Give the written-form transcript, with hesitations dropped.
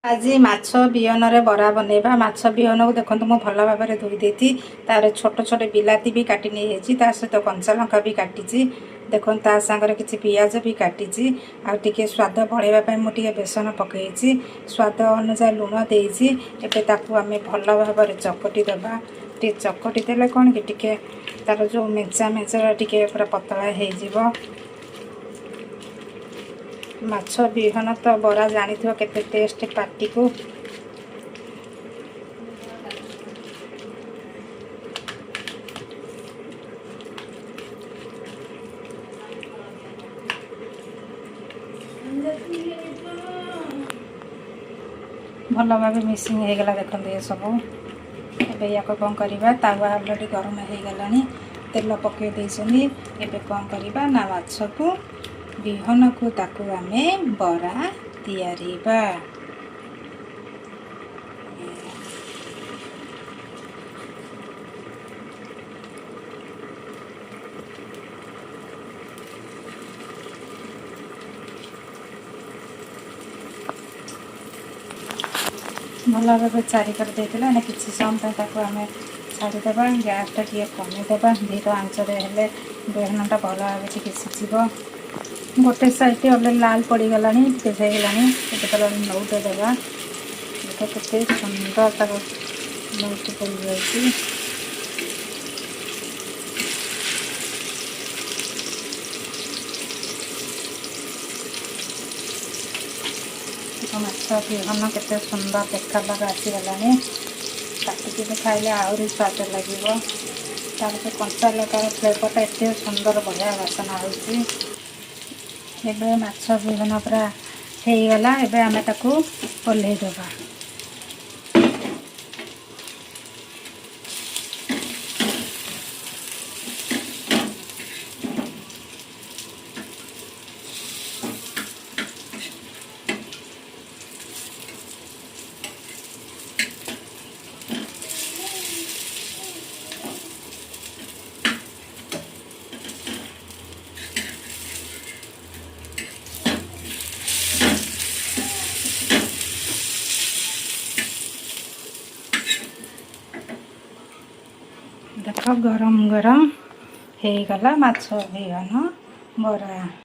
आज माछ बिहन रे बरा बनैबा। माछ बिहन को देखो मु भल भाव में धोई देती तार छोट छोट बिलाती भी काटी नहीं सहित कंचा लंका भी काटी देखो ता सागर किसी पियाज भी काटी आगे स्वाद बढ़ाई मुझे बेसन पकई स्वाद अनुसार लुण देती आम भल भाव में चकटी देवा। टे चकटी देले कौन कि टिके तार जो मेचा मेचा टिके पूरा पतला हो माछ बिहन तो बरा जानी केते टेस्ट पार्टी को भल भाव मिसिंग हो गला। देखते ये सब ए कौन करवा तावा अलरेडी गरम हो गला तेल पकई देनी एबे कौन करवा ना माछ को बिहन को ताकू आमे बरा तैयारीबा। भल भाव चारिकर देना किसी समय आम छाड़ीदे गैसटा टे कमीदे धीर आंचरे हेले बेहनटा भल भाव सीझ गोटे साइड अलरेडी लाल पड़गला तेजला नौटे देवा। देखो केते सुंदर तक नौट पड़ जाए। माछ बिहन केते सुंदर देखा लगा आसीगला काटिकी भी खाइले आहरी स्वाद लगे तार से कंचा लकार फ्लेवरटा एत सुंदर बढ़िया बासना होती। एबे माछ बिहन पूरा हो गला एबे आमे ताकू ओल्हे देबा। देख गरम गरम हो गला माछ बिहन बरा।